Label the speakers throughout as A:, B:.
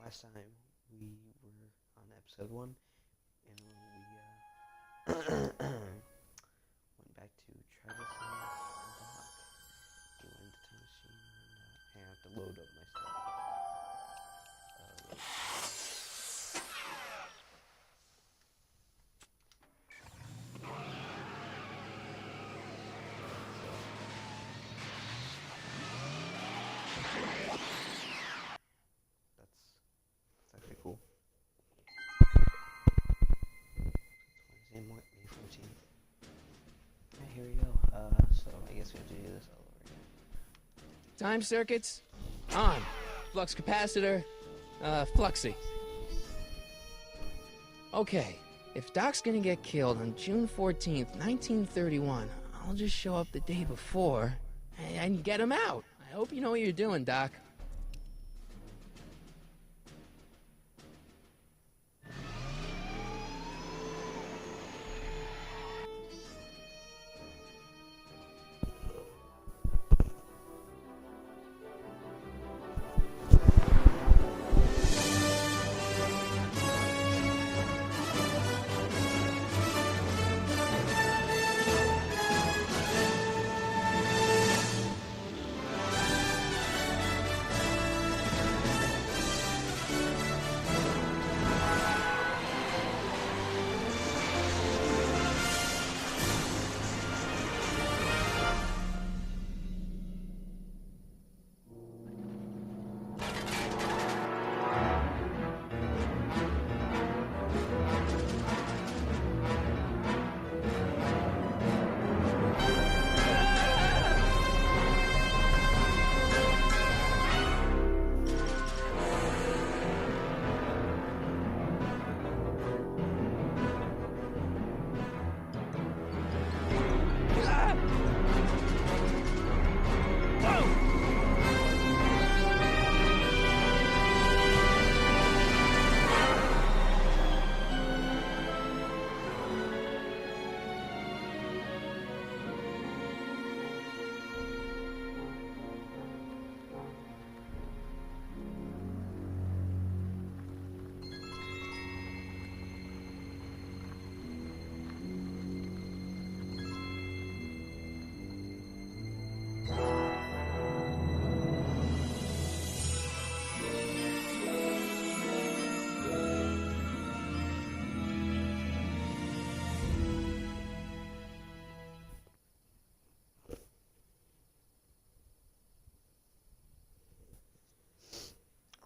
A: last time we were on episode 1, and we went back to Travis and Doc. We went into the time machine, and I have to load up my stuff. That's actually cool. May 14th. Yeah, here we go. So I guess we have to do this all over again.
B: Time circuits on. Flux capacitor fluxy. Okay, if Doc's gonna get killed on June 14th, 1931, I'll just show up the day before and get him out. I hope you know what you're doing, Doc.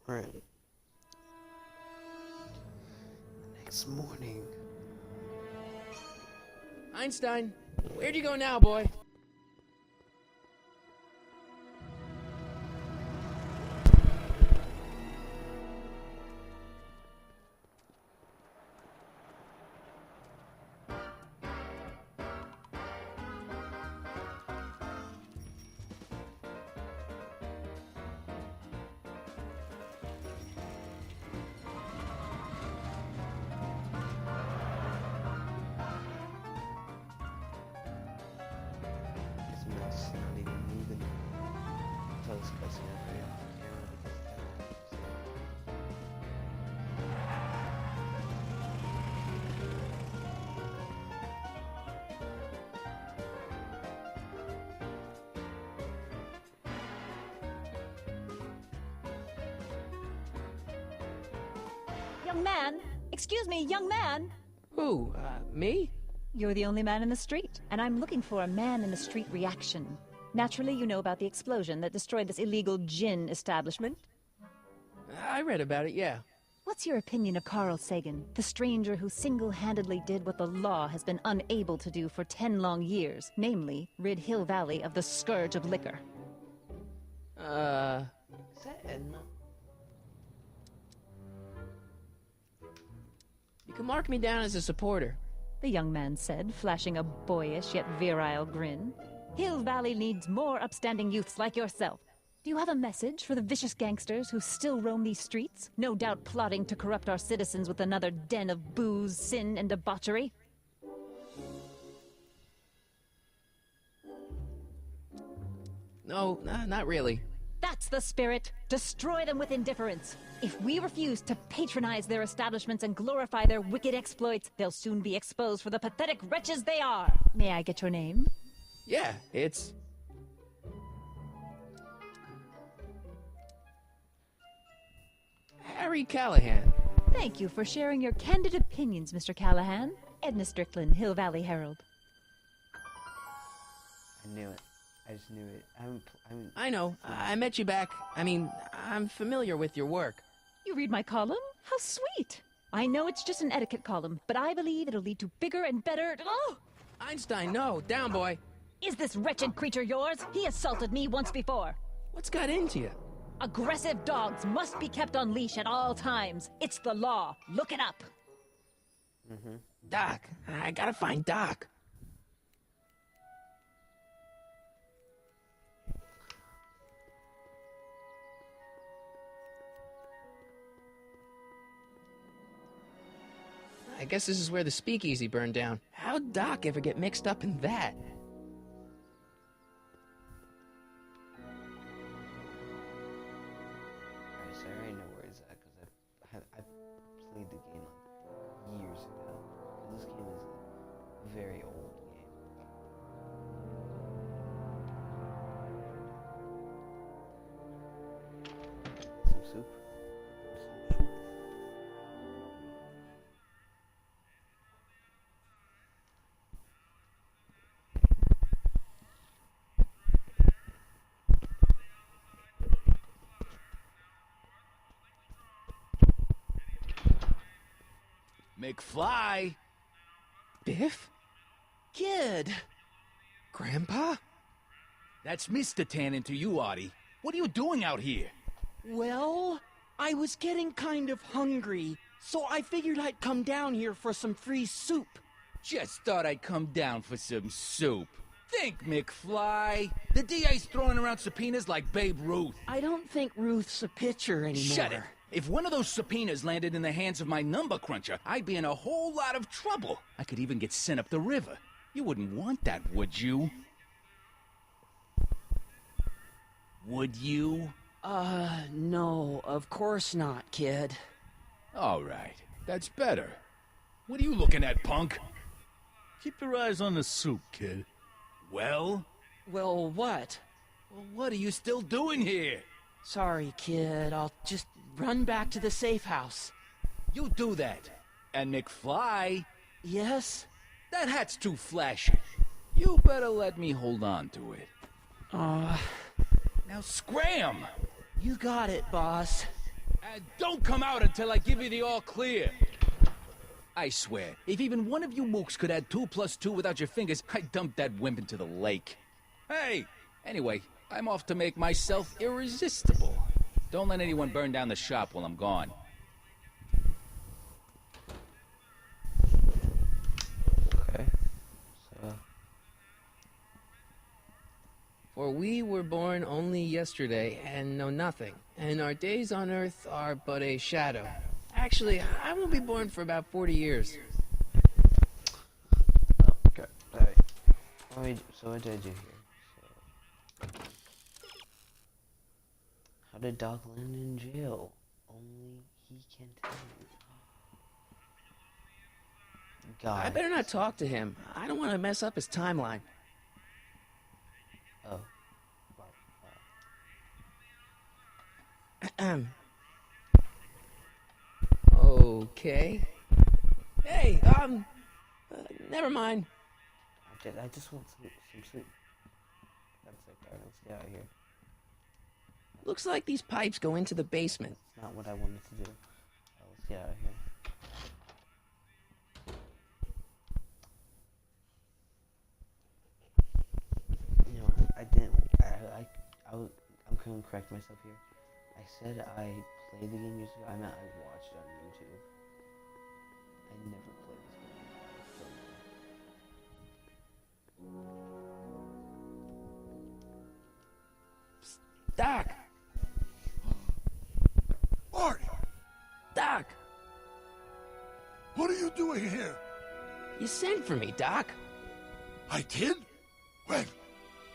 A: Alright. Next morning.
B: Einstein, where'd you go now, boy?
A: It's not even moving. So it's cussing up right now.
C: Young man! Excuse me, young man!
B: Who, me?
C: You're the only man in the street, and I'm looking for a man-in-the-street reaction. Naturally, you know about the explosion that destroyed this illegal gin establishment.
B: I read about it, yeah.
C: What's your opinion of Carl Sagan, the stranger who single-handedly did what the law has been unable to do for 10 long years, namely, rid Hill Valley of the scourge of liquor?
A: Is that Edna?
B: You can mark me down as a supporter.
C: The young man said, flashing a boyish yet virile grin. Hill Valley needs more upstanding youths like yourself. Do you have a message for the vicious gangsters who still roam these streets, no doubt plotting to corrupt our citizens with another den of booze, sin, and debauchery?
B: No, not really.
C: That's the spirit. Destroy them with indifference. If we refuse to patronize their establishments and glorify their wicked exploits, they'll soon be exposed for the pathetic wretches they are. May I get your name?
B: Yeah, it's... Harry Callahan.
C: Thank you for sharing your candid opinions, Mr. Callahan. Edna Strickland, Hill Valley Herald.
A: I knew it. I just knew it.
B: I know. I met you back. I'm familiar with your work.
C: You read my column? How sweet! I know it's just an etiquette column, but I believe it'll lead to bigger and better... Oh!
B: Einstein, no. Down, boy.
C: Is this wretched creature yours? He assaulted me once before.
B: What's got into you?
C: Aggressive dogs must be kept on leash at all times. It's the law. Look it up.
B: Doc. I gotta find Doc. I guess this is where the speakeasy burned down. How'd Doc ever get mixed up in that?
A: Alright, so I already know where he's at because I played the game like years ago. And this game is a very old game. Some soup.
D: McFly!
B: Biff?
D: Kid!
B: Grandpa?
D: That's Mr. Tannen to you, Artie. What are you doing out here?
E: Well, I was getting kind of hungry, so I figured I'd come down here for some free soup.
D: Just thought I'd come down for some soup. Think, McFly. The DA's throwing around subpoenas like Babe Ruth.
E: I don't think Ruth's a pitcher anymore.
D: Shut it! If one of those subpoenas landed in the hands of my number cruncher, I'd be in a whole lot of trouble. I could even get sent up the river. You wouldn't want that, would you? Would you?
E: No, of course not, kid.
D: All right, that's better. What are you looking at, punk?
F: Keep your eyes on the soup, kid.
D: Well?
E: Well, what?
D: Well, what are you still doing here?
E: Sorry, kid. I'll just run back to the safe house.
D: You do that. And McFly,
E: Yes?
D: that hat's too flashy. You better let me hold on to it. Now scram!
E: You got it, boss.
D: And don't come out until I give you the all clear. I swear, if even one of you mooks could add 2 plus 2 without your fingers, I'd dump that wimp into the lake. Hey! Anyway, I'm off to make myself irresistible. Don't let anyone burn down the shop while I'm gone.
A: Okay. So,
B: For we were born only yesterday and know nothing, and our days on earth are but a shadow. Actually, I won't be born for about 40 years.
A: okay. Alright. So what did I do here? So, how did Doc land in jail? Only he can tell you. God.
B: I better not talk to him. I don't want to mess up his timeline.
A: Oh.
B: Okay. Hey, never mind.
A: I just want some soup. That's it, alright, let's get out of here.
B: Looks like these pipes go into the basement.
A: It's not what I wanted to do. Let's get out of here. You know, I didn't. I'm going to correct myself here. I said I played the game years ago. I meant I watched it on YouTube. I never played this game.
B: Doc!
F: Artie,
B: Doc!
F: what are you doing here?
B: You sent for me, Doc.
F: I did? When?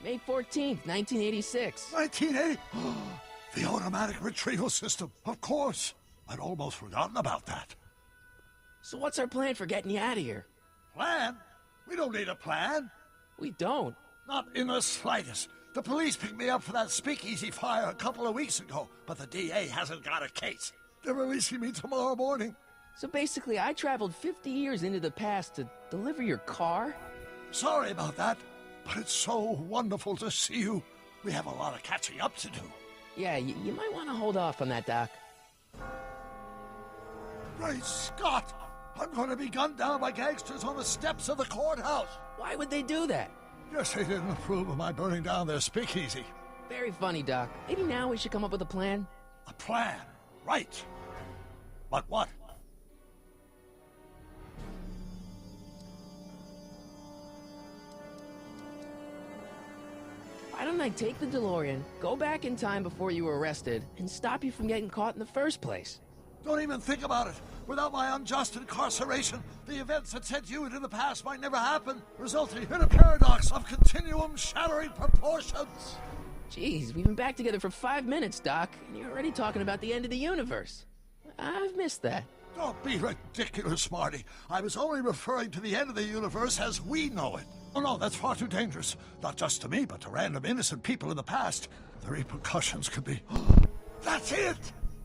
B: May 14th, 1986.
F: 1980? The automatic retrieval system, of course. I'd almost forgotten about that.
B: So what's our plan for getting you out of here?
F: Plan? We don't need a plan.
B: We don't.
F: Not in the slightest. The police picked me up for that speakeasy fire a couple of weeks ago, but the DA hasn't got a case. They're releasing me tomorrow morning.
B: So basically, I traveled 50 years into the past to deliver your car?
F: Sorry about that, but it's so wonderful to see you. We have a lot of catching up to do.
B: Yeah, you might want to hold off on that, Doc.
F: Great Scott! I'm going to be gunned down by gangsters on the steps of the courthouse.
B: Why would they do that?
F: Guess they didn't approve of my burning down their speakeasy.
B: Very funny, Doc. Maybe now we should come up with a plan?
F: A plan, right. But what?
B: Why don't I take the DeLorean, go back in time before you were arrested, and stop you from getting caught in the first place?
F: Don't even think about it. Without my unjust incarceration, the events that sent you into the past might never happen, resulting in a paradox of continuum shattering proportions.
B: Jeez, we've been back together for 5 minutes, Doc, and you're already talking about the end of the universe. I've missed that.
F: Don't be ridiculous, Marty. I was only referring to the end of the universe as we know it. Oh no, that's far too dangerous. Not just to me, but to random innocent people in the past. The repercussions could be... That's it!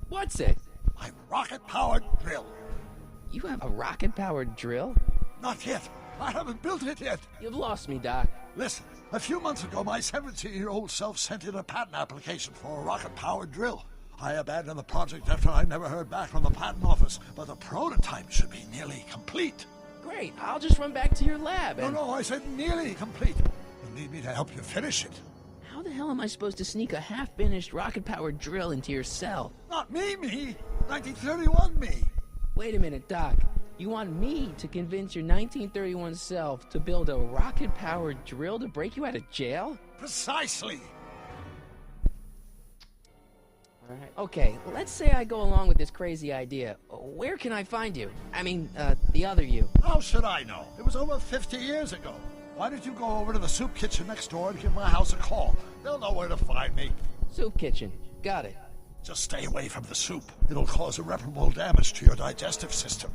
B: What's it?
F: My rocket-powered drill.
B: You have a rocket-powered drill?
F: Not yet. I haven't built it yet.
B: You've lost me, Doc.
F: Listen, a few months ago, my 17-year-old self sent in a patent application for a rocket-powered drill. I abandoned the project after I never heard back from the patent office, but the prototype should be nearly complete.
B: Great, I'll just run back to your lab and...
F: No, I said nearly complete. You'll need me to help you finish it.
B: How the hell am I supposed to sneak a half-finished rocket-powered drill into your cell?
F: Not me. 1931 me.
B: Wait a minute, Doc. You want me to convince your 1931 self to build a rocket-powered drill to break you out of jail?
F: Precisely.
A: Alright.
B: Okay, let's say I go along with this crazy idea. Where can I find you? I mean, the other you.
F: How should I know? It was over 50 years ago. Why don't you go over to the soup kitchen next door and give my house a call? They'll know where to find me.
B: Soup kitchen. Got it.
F: Just stay away from the soup. It'll cause irreparable damage to your digestive system.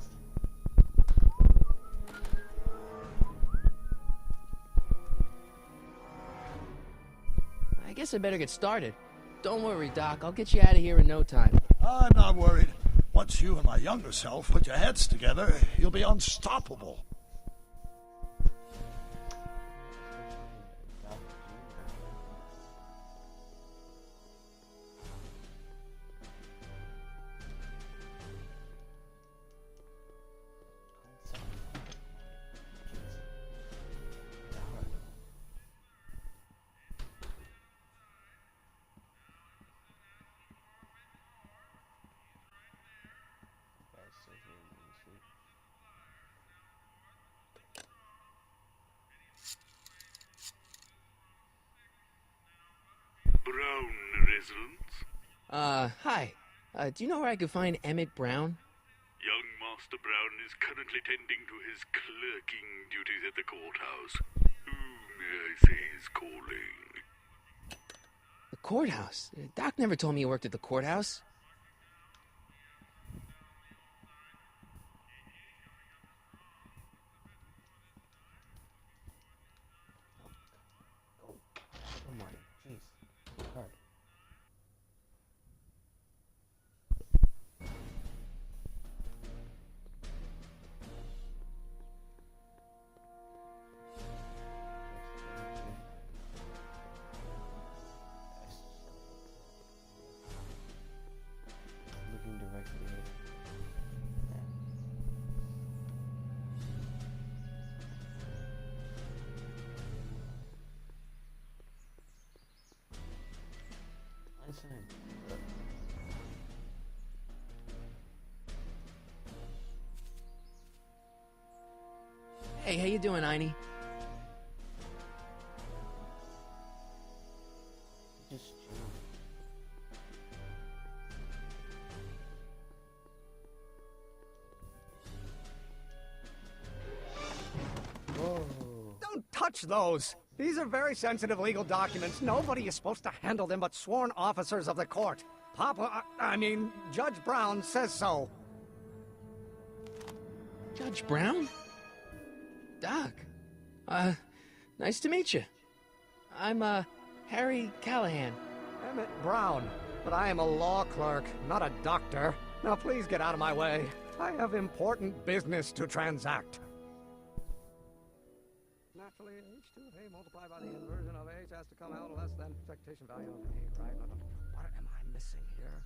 B: I guess I better get started. Don't worry, Doc. I'll get you out of here in no time.
F: I'm not worried. Once you and my younger self put your heads together, you'll be unstoppable.
G: Brown residence?
B: Hi. Do you know where I could find Emmett Brown?
G: Young Master Brown is currently tending to his clerking duties at the courthouse. Who may I say is calling?
B: The courthouse? Doc never told me he worked at the courthouse.
A: Oh my, jeez. Hard. Looking directly at it. Einstein.
B: Hey, how you doing, Einie?
A: Just chill. Whoa.
E: Don't touch those!
H: These are very sensitive legal documents. Nobody is supposed to handle them but sworn officers of the court. Judge Brown says so.
B: Judge Brown? Doc. Nice to meet you. I'm, Harry Callahan.
H: Emmett Brown. But I am a law clerk, not a doctor. Now please get out of my way. I have important business to transact. Naturally, h2 of A multiplied by the inversion of H has to come out less than expectation value of A, right? What am I missing here?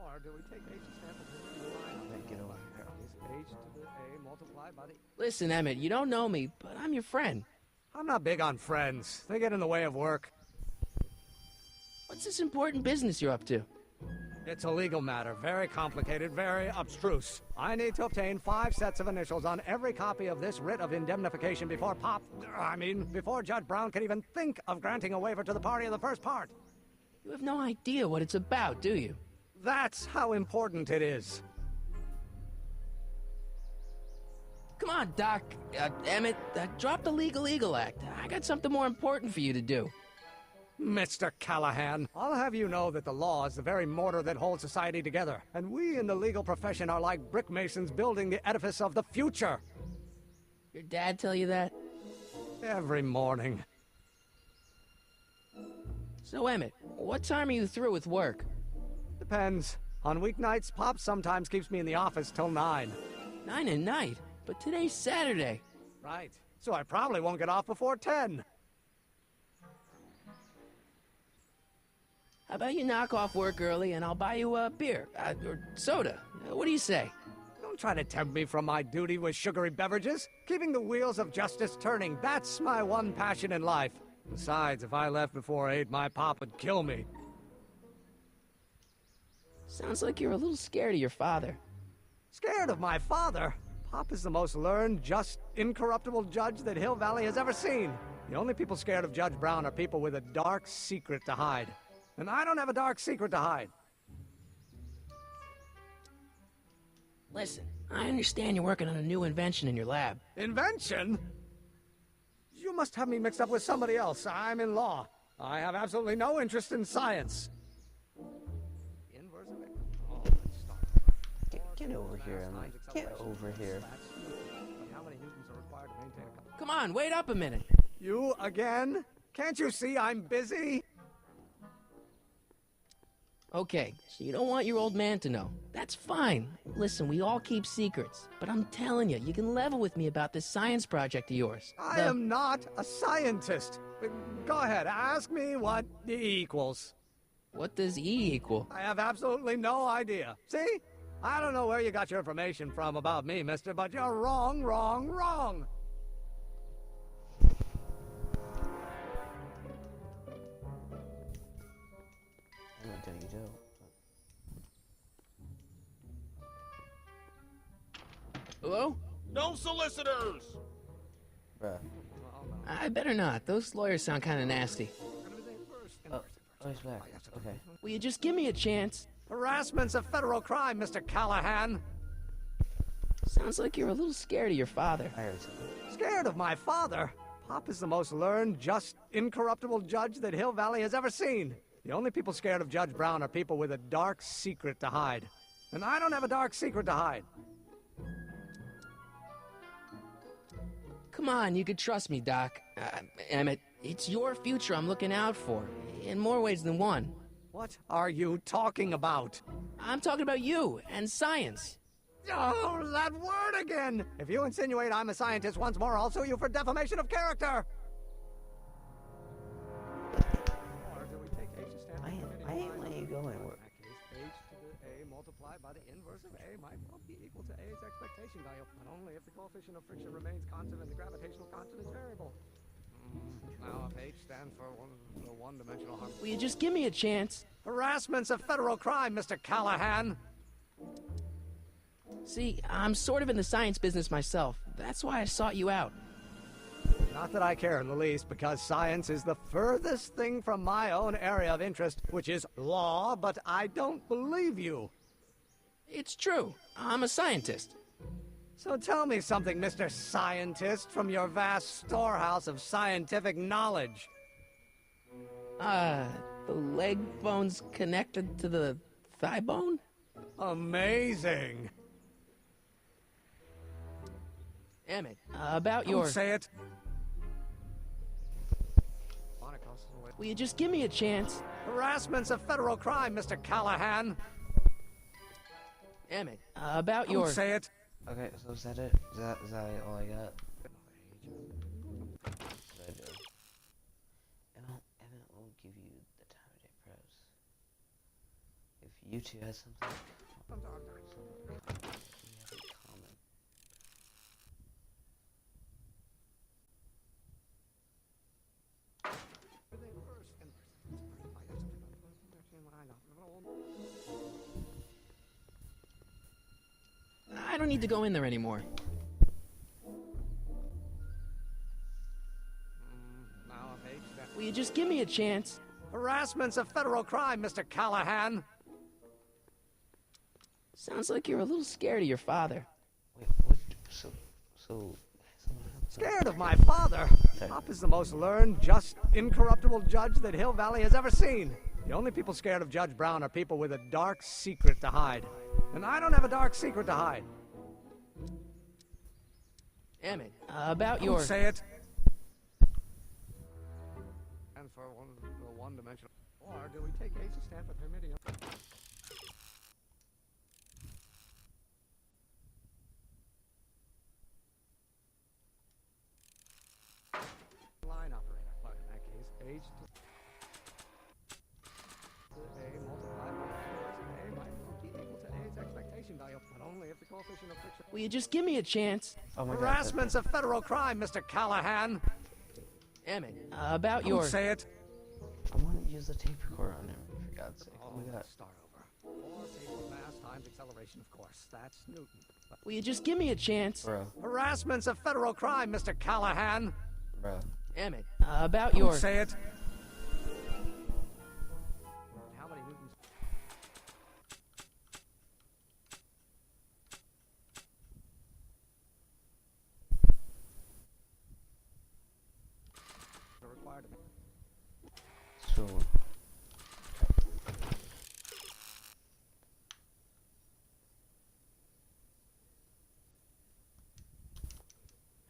H: Or do we take H sample to the line?
A: Get over here.
H: Is H to the A multiplied by the...
B: Listen, Emmett, you don't know me, but I'm your friend.
H: I'm not big on friends. They get in the way of work.
B: What's this important business you're up to?
H: It's a legal matter, very complicated, very abstruse. I need to obtain 5 sets of initials on every copy of this writ of indemnification before before Judge Brown can even think of granting a waiver to the party of the first part.
B: You have no idea what it's about, do you?
H: That's how important it is.
B: Come on, Doc. Emmett, drop the Legal Eagle Act. I got something more important for you to do.
H: Mr. Callahan, I'll have you know that the law is the very mortar that holds society together, and we in the legal profession are like brick masons building the edifice of the future.
B: Your dad tell you that?
H: Every morning.
B: So, Emmett, what time are you through with work?
H: Depends. On weeknights, Pop sometimes keeps me in the office till 9.
B: 9 at night? But today's Saturday.
H: Right. So I probably won't get off before 10.
B: How about you knock off work early and I'll buy you a beer, or soda. What do you say?
H: Don't try to tempt me from my duty with sugary beverages. Keeping the wheels of justice turning, that's my one passion in life. Besides, if I left before 8, my pop would kill me.
B: Sounds like you're a little scared of your father.
H: Scared of my father? Pop is the most learned, just, incorruptible judge that Hill Valley has ever seen. The only people scared of Judge Brown are people with a dark secret to hide. And I don't have a dark secret to hide.
B: Listen, I understand you're working on a new invention in your lab.
H: Invention? You must have me mixed up with somebody else. I'm in law. I have absolutely no interest in science.
A: Get over here, Emily. Get over here.
B: Come on, wait up a minute.
H: You again? Can't you see I'm busy?
B: Okay, so you don't want your old man to know. That's fine. Listen, we all keep secrets. But I'm telling you, you can level with me about this science project of yours.
H: I am not a scientist. Go ahead, ask me what E equals.
B: What does E equal?
H: I have absolutely no idea. See? I don't know where you got your information from about me, mister, but you're wrong, wrong, wrong!
A: I'm not telling you Joe.
B: Hello?
I: No solicitors!
A: Bruh.
B: I better not. Those lawyers sound kind of nasty.
A: Oh, he's back. Okay.
B: Will you just give me a chance?
H: Harassment's a federal crime, Mr. Callahan.
B: Sounds like you're a little scared of your father.
A: I heard something.
H: Scared of my father? Pop is the most learned, just, incorruptible judge that Hill Valley has ever seen. The only people scared of Judge Brown are people with a dark secret to hide. And I don't have a dark secret to hide.
B: Come on, you could trust me, Doc. Emmett, it's your future I'm looking out for, in more ways than one.
H: What are you talking about?
B: I'm talking about you and science.
H: Oh, that word again! If you insinuate I'm a scientist once more, I'll sue you for defamation of character! Or do we take H to stand
A: I ain't letting you go anywhere.
H: H to the A multiplied by the inverse of A might well be equal to A's expectation value, but only if the coefficient of friction remains constant and the gravitational constant is variable. Now, if H stands for one-dimensional harmony...
B: Will you just give me a chance?
H: Harassment's a federal crime, Mr. Callahan!
B: See, I'm sort of in the science business myself. That's why I sought you out.
H: Not that I care in the least, because science is the furthest thing from my own area of interest, which is law, but I don't believe you.
B: It's true. I'm a scientist.
H: So tell me something, Mr. Scientist, from your vast storehouse of scientific knowledge.
B: The leg bone's connected to the thigh bone?
H: Amazing.
B: Emmett, about your...
H: Don't say it.
B: Will you just give me a chance?
H: Harassment's a federal crime, Mr. Callahan.
B: Emmett, about
H: Don't
B: your...
H: say it.
A: Okay, so is that it? Is that all I got? What did I do? Emmett will give you the time of day pros. If you two had something, you have a comment.
B: I don't need to go in there anymore. Will you just give me a chance?
H: Harassment's a federal crime, Mr. Callahan.
B: Sounds like you're a little scared of your father.
A: Wait, what?
H: Scared of my father? Pop is the most learned, just, incorruptible judge that Hill Valley has ever seen. The only people scared of Judge Brown are people with a dark secret to hide. And I don't have a dark secret to hide.
B: Emmett, about your...
H: Don't say it. And for one-dimensional... Or do we take H to stand for Hermidium? Line operator. Well, in that case, H to A multiplied by A might not be equal to A's expectation value, but only if the coefficient of friction...
B: Will you just give me a chance?
A: Oh my
H: Harassment's a federal crime, Mr. Callahan.
B: Emmett, about
H: Don't
B: your...
H: say it.
A: I want to use the tape recorder on him, for God's sake. Oh my God.
H: Start over. 4 equals mass times acceleration, of course. That's Newton.
B: Will you just give me a chance?
A: Bro,
H: Harassment's a federal crime, Mr. Callahan.
A: bro.
B: Emmett, about your...
H: Don't say it. How many Newtons? Are required to make.
A: So,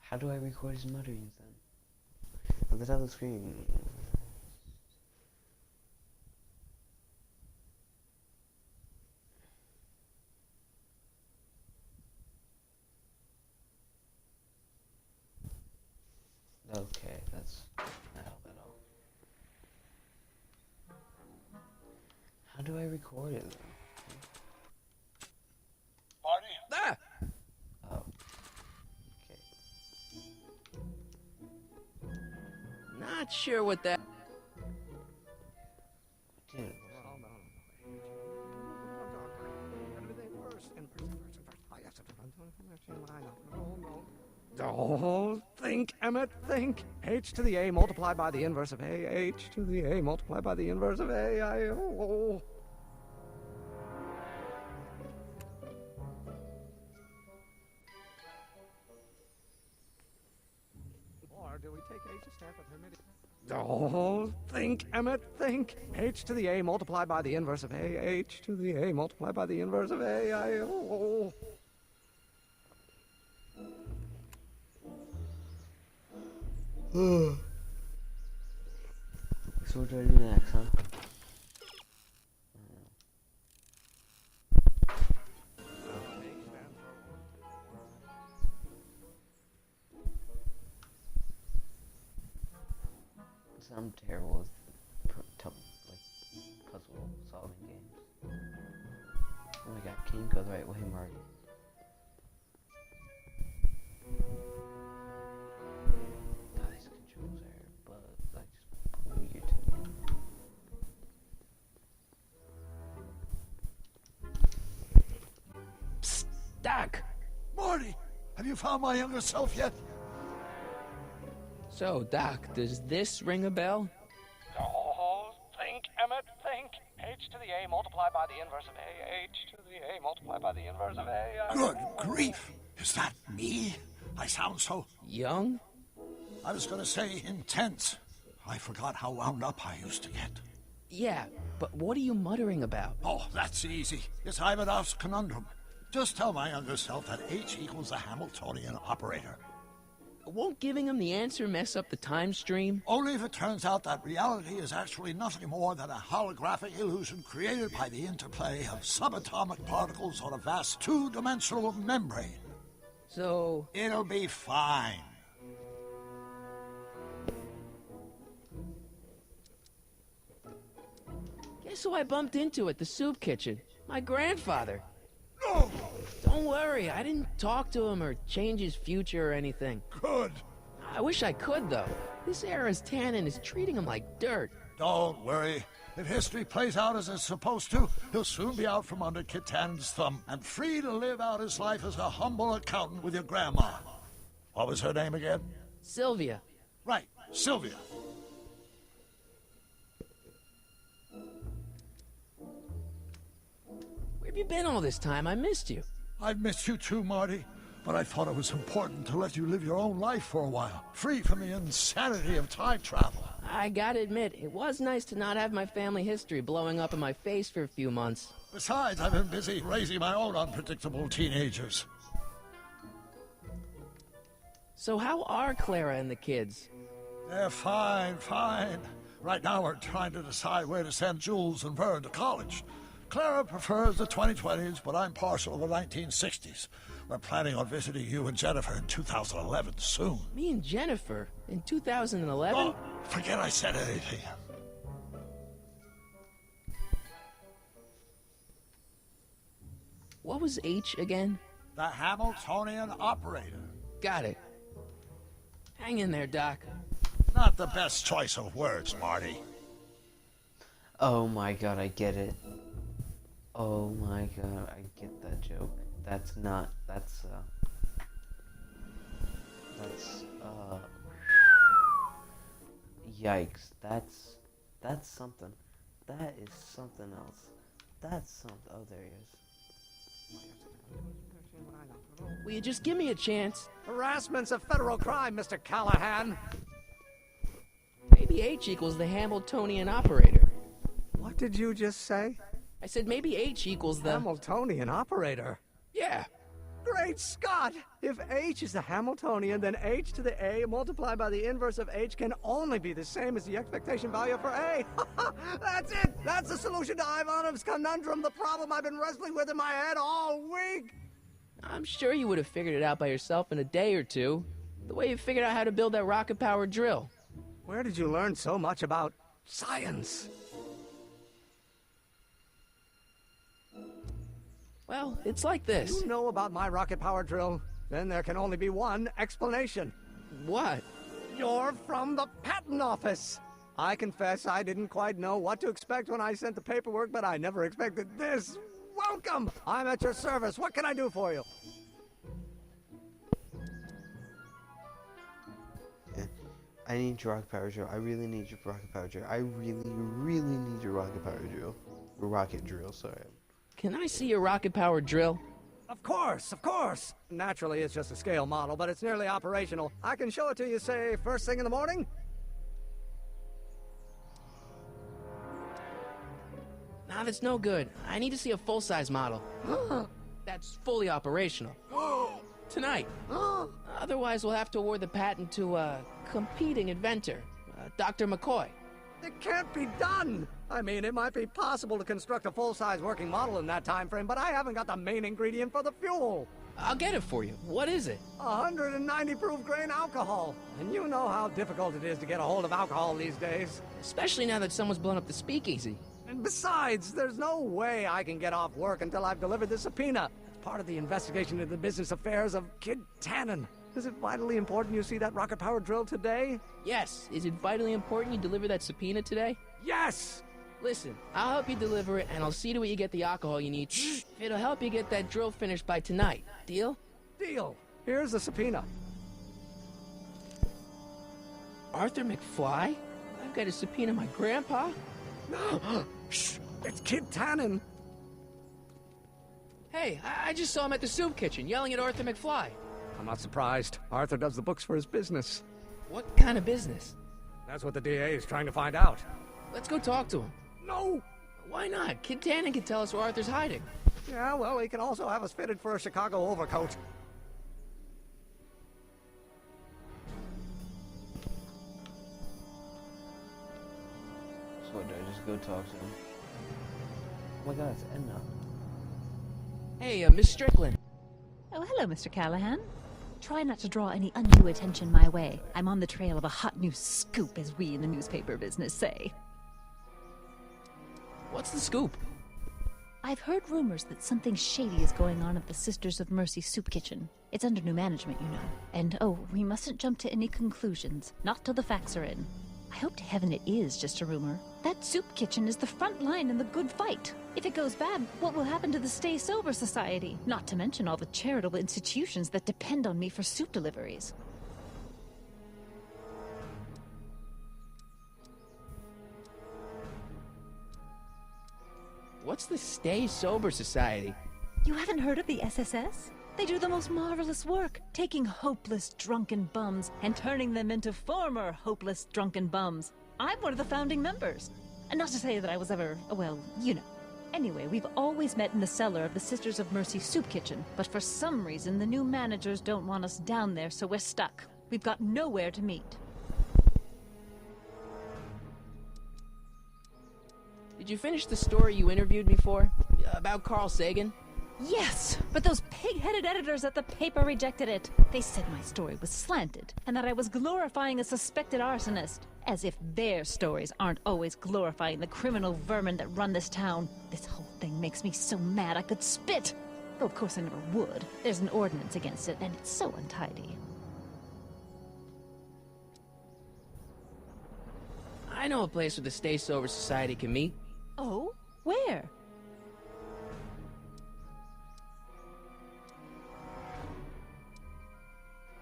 A: how do I record his mutterings then? Look at the screen. Okay, that's not help at all. How do I record it then?
I: Marty?
D: Ah!
A: Oh. Okay.
B: Not sure what that...
A: Dude.
H: Don't think, Emmett, think. H to the A multiplied by the inverse of A. H to the A multiplied by the inverse of A. Oh. Or do we take H to stand for Hermidium? Don't think, Emmett, think. H to the A multiplied by the inverse of A. H to the A multiplied by the inverse of A. Oh.
A: So what do I do next, huh? I'm terrible with puzzle solving games. Oh my God, can you go the right way, Marty? Oh, these controls are bugged, like just weird to me.
B: Psst, Doc!
F: Marty, have you found my younger self yet?
B: So, Doc, does this ring a bell?
H: Don't think, Emmett, think. H to the A multiplied by the inverse of A. H to the A multiplied by the inverse of A.
F: Good grief! Is that me? I sound so...
B: Young?
F: I was gonna say intense. I forgot how wound up I used to get.
B: Yeah, but what are you muttering about?
F: Oh, that's easy. It's Ivanov's conundrum. Just tell my younger self that H equals the Hamiltonian operator.
B: Won't giving him the answer mess up the time stream?
F: Only if it turns out that reality is actually nothing more than a holographic illusion created by the interplay of subatomic particles on a vast two-dimensional membrane.
B: So...
F: It'll be fine.
B: Guess who I bumped into at the soup kitchen? My grandfather.
F: No!
B: Don't worry, I didn't talk to him or change his future or anything.
F: Good.
B: I wish I could, though. This era's Tannen is treating him like dirt.
F: Don't worry. If history plays out as it's supposed to, he'll soon be out from under Kit Tannen's thumb and free to live out his life as a humble accountant with your grandma. What was her name again?
B: Sylvia.
F: Right, Sylvia.
B: Where have you been all this time? I missed you.
F: I've missed you too, Marty. But I thought it was important to let you live your own life for a while, free from the insanity of time travel.
B: I gotta admit, it was nice to not have my family history blowing up in my face for a few months.
F: Besides, I've been busy raising my own unpredictable teenagers.
B: So how are Clara and the kids?
F: They're fine, fine. Right now we're trying to decide where to send Jules and Vern to college. Clara prefers the 2020s, but I'm partial to the 1960s. We're planning on visiting you and Jennifer in 2011 soon.
B: Me and Jennifer? In 2011?
F: Oh, forget I said anything.
B: What was H again?
F: The Hamiltonian operator.
B: Got it. Hang in there, Doc.
F: Not the best choice of words, Marty.
A: Oh my god, I get it. Oh my god, I get that joke. That's not, yikes, that's something. That is something else. That's something, oh there he is.
B: Will you just give me a chance?
H: Harassment's a federal crime, Mr. Callahan.
B: Maybe H equals the Hamiltonian operator.
H: What did you just say?
B: I said maybe H equals the...
H: Hamiltonian operator?
B: Yeah.
H: Great Scott! If H is the Hamiltonian, then H to the A multiplied by the inverse of H can only be the same as the expectation value for A. That's it! That's the solution to Ivanov's conundrum, the problem I've been wrestling with in my head all week!
B: I'm sure you would have figured it out by yourself in a day or two. The way you figured out how to build that rocket-powered drill.
H: Where did you learn so much about science?
B: Well, it's like this.
H: You know about my rocket-powered drill? Then there can only be one explanation.
B: What?
H: You're from the patent office! I confess I didn't quite know what to expect when I sent the paperwork, but I never expected this. Welcome! I'm at your service. What can I do for you?
A: Yeah. I need your rocket power drill. I really need your rocket power drill. I really need your rocket power drill. Rocket drill, sorry.
B: Can I see your rocket-powered drill?
H: Of course, of course. Naturally, it's just a scale model, but it's nearly operational. I can show it to you, say, first thing in the morning?
B: Nah, that's no good. I need to see a full-size model. That's fully operational. Tonight. Otherwise, we'll have to award the patent to a competing inventor, Dr. McCoy.
H: It can't be done! I mean, it might be possible to construct a full-size working model in that time frame, but I haven't got the main ingredient for the fuel.
B: I'll get it for you. What is it?
H: 190 proof grain alcohol. And you know how difficult it is to get a hold of alcohol these days.
B: Especially now that someone's blown up the speakeasy.
H: And besides, there's no way I can get off work until I've delivered the subpoena. It's part of the investigation into the business affairs of Kid Tannen. Is it vitally important you see that rocket-powered drill today?
B: Yes. Is it vitally important you deliver that subpoena today?
H: Yes!
B: Listen, I'll help you deliver it, and I'll see to it you get the alcohol you need. It'll help you get that drill finished by tonight. Deal?
H: Deal. Here's the subpoena.
B: Arthur McFly? I've got to subpoena my grandpa?
H: Shh! It's Kid Tannen.
B: Hey, I just saw him at the soup kitchen, yelling at Arthur McFly.
H: I'm not surprised. Arthur does the books for his business.
B: What kind of business?
H: That's what the DA is trying to find out.
B: Let's go talk to him.
H: No!
B: Why not? Kid Tannen can tell us where Arthur's hiding.
H: Yeah, well, he can also have us fitted for a Chicago overcoat.
A: So what, do I just go talk to him? Oh my god, it's Edna.
B: Hey, Miss Strickland.
C: Oh, hello, Mr. Callahan. Try not to draw any undue attention my way. I'm on the trail of a hot new scoop, as we in the newspaper business say.
B: What's the scoop?
C: I've heard rumors that something shady is going on at the Sisters of Mercy soup kitchen. It's under new management, you know. And, oh, we mustn't jump to any conclusions. Not till the facts are in. I hope to heaven it is just a rumor. That soup kitchen is the front line in the good fight. If it goes bad, what will happen to the Stay Sober Society? Not to mention all the charitable institutions that depend on me for soup deliveries.
B: What's the Stay Sober Society?
C: You haven't heard of the SSS? They do the most marvelous work, taking hopeless drunken bums and turning them into former hopeless drunken bums. I'm one of the founding members. And not to say that I was ever, well, you know. Anyway, we've always met in the cellar of the Sisters of Mercy soup kitchen, but for some reason the new managers don't want us down there, so we're stuck. We've got nowhere to meet.
B: Did you finish the story you interviewed me for? About Carl Sagan?
C: Yes, but those pig-headed editors at the paper rejected it. They said my story was slanted, and that I was glorifying a suspected arsonist. As if their stories aren't always glorifying the criminal vermin that run this town. This whole thing makes me so mad I could spit. Though of course I never would. There's an ordinance against it, and it's so untidy.
B: I know a place where the Stay Sober Society can meet.
C: Oh? Where?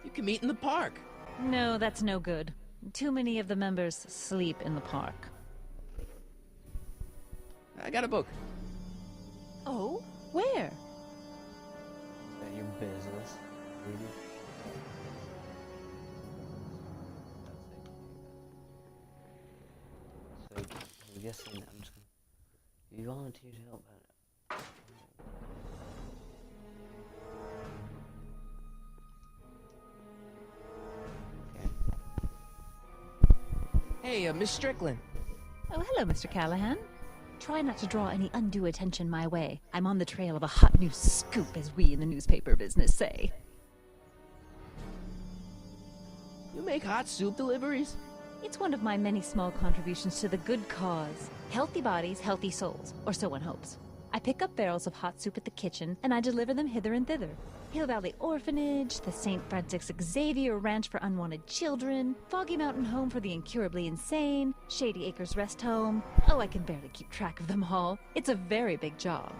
B: You can meet in the park.
C: No, that's no good. Too many of the members sleep in the park.
B: I got a book.
C: Oh? Where?
A: Is that your business, lady? So, I'm guessing I'm just gonna... You volunteer to help out.
B: Hey, Miss Strickland.
C: Oh, hello, Mr. Callahan. Try not to draw any undue attention my way. I'm on the trail of a hot new scoop, as we in the newspaper business say.
B: You make hot soup deliveries?
C: It's one of my many small contributions to the good cause. Healthy bodies, healthy souls, or so one hopes. I pick up barrels of hot soup at the kitchen, and I deliver them hither and thither. Hill Valley Orphanage, the St. Francis Xavier Ranch for Unwanted Children, Foggy Mountain Home for the Incurably Insane, Shady Acres Rest Home. Oh, I can barely keep track of them all. It's a very big job.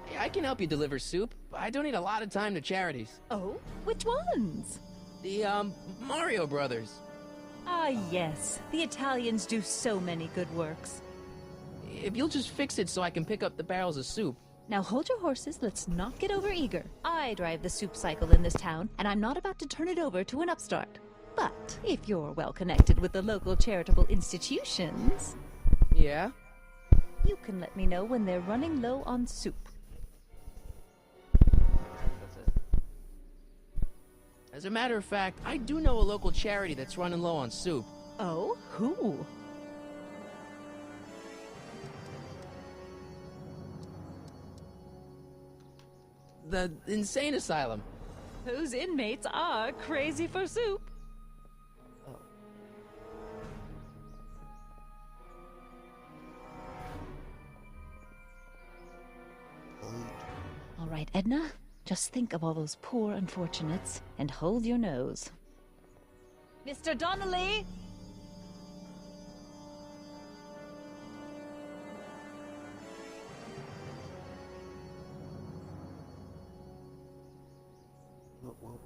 B: Hey, I can help you deliver soup. I donate a lot of time to charities.
C: Oh? Which ones?
B: The, Mario Brothers.
C: Ah, yes. The Italians do so many good works.
B: If you'll just fix it so I can pick up the barrels of soup.
C: Now hold your horses, let's not get overeager. I drive the soup cycle in this town, and I'm not about to turn it over to an upstart. But if you're well connected with the local charitable institutions...
B: Yeah?
C: You can let me know when they're running low on soup.
A: That's it.
B: As a matter of fact, I do know a local charity that's running low on soup.
C: Oh? Who?
B: The Insane Asylum.
C: Those inmates are crazy for soup. All right, Edna. Just think of all those poor unfortunates and hold your nose. Mr. Donnelly!
A: Whoa.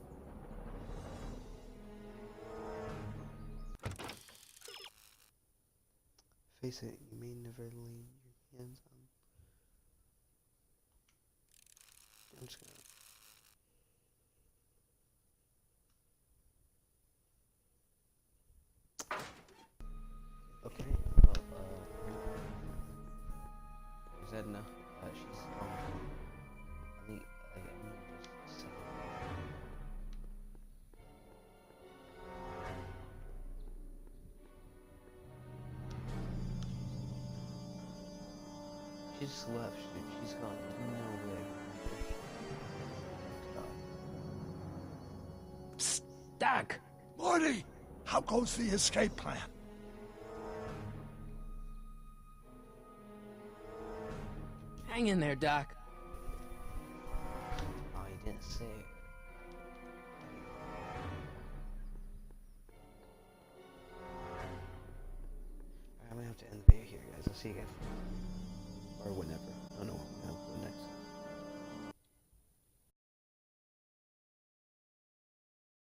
A: face it, you may never lay your hands on. I'm just gonna. Okay, well, is that enough? She's, I think, like, I'm just saying. She just left, she's gone, no way.
B: Psst, Doc!
F: Marty! How goes the escape plan?
B: Hang in there, Doc.
A: Oh, he didn't say it. I'm gonna have to end the video here, guys. I'll see you again. Or whenever.